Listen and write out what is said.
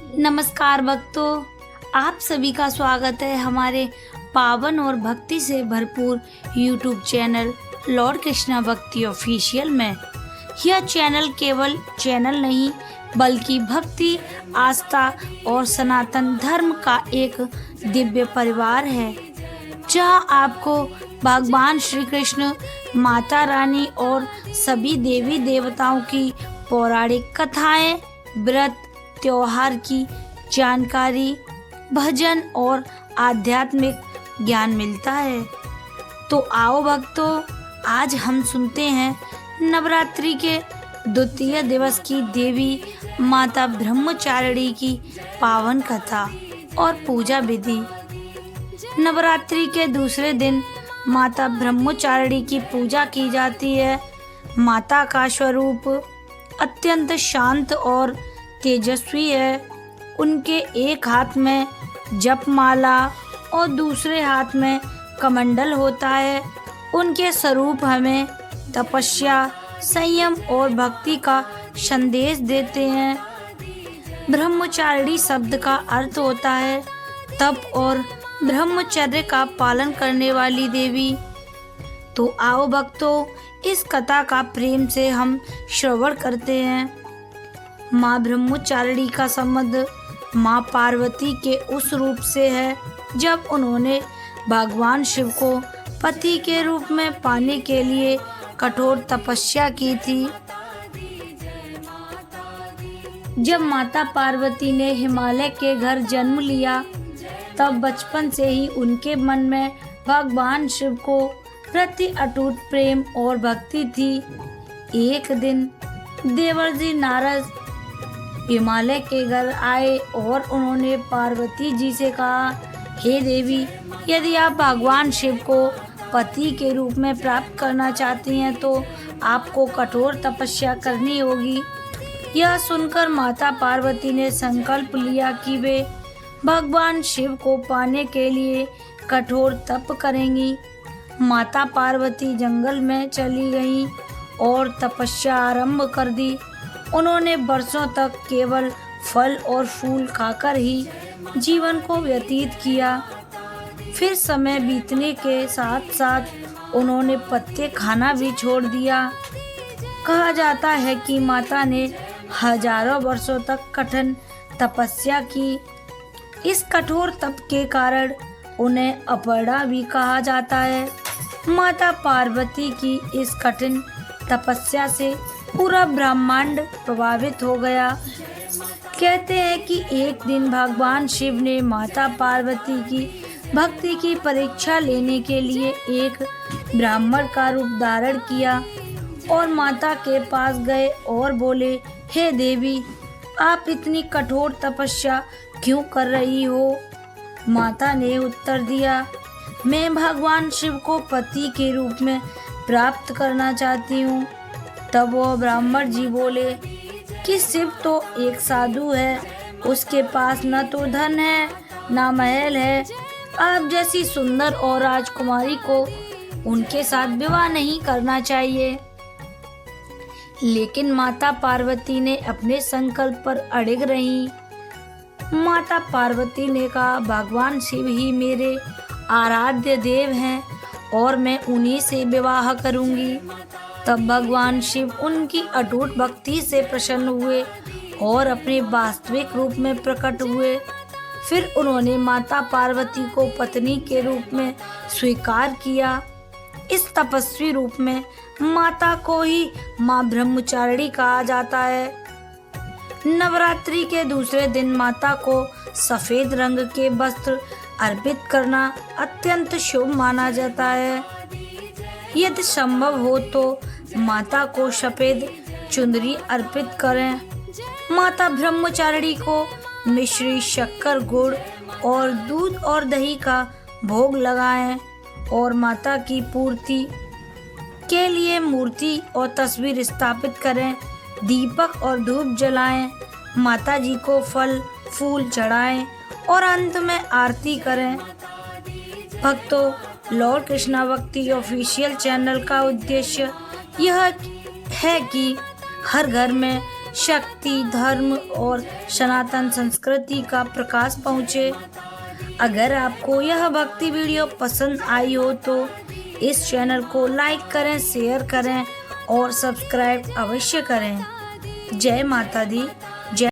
नमस्कार भक्तों, आप सभी का स्वागत है हमारे पावन और भक्ति से भरपूर YouTube चैनल लॉर्ड कृष्णा भक्ति ऑफिशियल में। यह चैनल केवल चैनल नहीं बल्कि भक्ति, आस्था और सनातन धर्म का एक दिव्य परिवार है, जहां आपको भगवान श्री कृष्ण, माता रानी और सभी देवी देवताओं की पौराणिक कथाएं, व्रत, त्योहार की जानकारी, भजन और आध्यात्मिक ज्ञान मिलता है। तो आओ भक्तों, आज हम सुनते हैं नवरात्रि के द्वितीय दिवस की देवी माता ब्रह्मचारिणी की पावन कथा और पूजा विधि। नवरात्रि के दूसरे दिन माता ब्रह्मचारिणी की पूजा की जाती है। माता का स्वरूप अत्यंत शांत और तेजस्वी है। उनके एक हाथ में जपमाला और दूसरे हाथ में कमंडल होता है। उनके स्वरूप हमें तपस्या, संयम और भक्ति का संदेश देते हैं। ब्रह्मचारिणी शब्द का अर्थ होता है तप और ब्रह्मचर्य का पालन करने वाली देवी। तो आओ भक्तों, इस कथा का प्रेम से हम श्रवण करते हैं। माँ ब्रह्मचारिणी का संबंध माँ पार्वती के उस रूप से है जब उन्होंने भगवान शिव को पति के रूप में पाने के लिए कठोर तपस्या की थी। जब माता पार्वती ने हिमालय के घर जन्म लिया, तब बचपन से ही उनके मन में भगवान शिव को प्रति अटूट प्रेम और भक्ति थी। एक दिन देवर्षि नारद हिमालय के घर आए और उन्होंने पार्वती जी से कहा, हे देवी, यदि आप भगवान शिव को पति के रूप में प्राप्त करना चाहती हैं तो आपको कठोर तपस्या करनी होगी। यह सुनकर माता पार्वती ने संकल्प लिया कि वे भगवान शिव को पाने के लिए कठोर तप करेंगी। माता पार्वती जंगल में चली गईं और तपस्या आरंभ कर दी। उन्होंने वर्षों तक केवल फल और फूल खाकर ही जीवन को व्यतीत किया। फिर समय बीतने के साथ साथ उन्होंने पत्ते खाना भी छोड़ दिया। कहा जाता है कि माता ने हजारों वर्षों तक कठिन तपस्या की। इस कठोर तप के कारण उन्हें अपर्णा भी कहा जाता है। माता पार्वती की इस कठिन तपस्या से पूरा ब्रह्मांड प्रभावित हो गया। कहते हैं कि एक दिन भगवान शिव ने माता पार्वती की भक्ति की परीक्षा लेने के लिए एक ब्राह्मण का रूप धारण किया और माता के पास गए और बोले, हे देवी, आप इतनी कठोर तपस्या क्यों कर रही हो? माता ने उत्तर दिया, मैं भगवान शिव को पति के रूप में प्राप्त करना चाहती हूँ। तब वो ब्राह्मण जी बोले कि शिव तो एक साधु है, उसके पास न तो धन है न महल है। आप जैसी सुंदर और राजकुमारी को उनके साथ विवाह नहीं करना चाहिए। लेकिन माता पार्वती ने अपने संकल्प पर अड़िग रहीं। माता पार्वती ने कहा, भगवान शिव ही मेरे आराध्य देव हैं और मैं उन्हीं से विवाह करूंगी। तब भगवान शिव उनकी अटूट भक्ति से प्रसन्न हुए और अपने वास्तविक रूप में प्रकट हुए। फिर उन्होंने माता पार्वती को पत्नी के रूप में स्वीकार किया। इस तपस्वी रूप में माता को ही माँ ब्रह्मचारिणी कहा जाता है। नवरात्रि के दूसरे दिन माता को सफेद रंग के वस्त्र अर्पित करना अत्यंत शुभ माना जाता है। यदि संभव हो तो माता को सफेद चुंदरी अर्पित करें। माता ब्रह्मचारिणी को मिश्री, शक्कर, गुड़ और दूध और दही का भोग लगाएं और माता की पूर्ति के लिए मूर्ति और तस्वीर स्थापित करें। दीपक और धूप जलाएं, माता जी को फल फूल चढ़ाएं और अंत में आरती करें। भक्तों, लॉर्ड कृष्णा भक्ति ऑफिशियल चैनल का उद्देश्य यह है कि हर घर में शक्ति, धर्म और सनातन संस्कृति का प्रकाश पहुँचे। अगर आपको यह भक्ति वीडियो पसंद आई हो तो इस चैनल को लाइक करें, शेयर करें और सब्सक्राइब अवश्य करें। जय माता दी।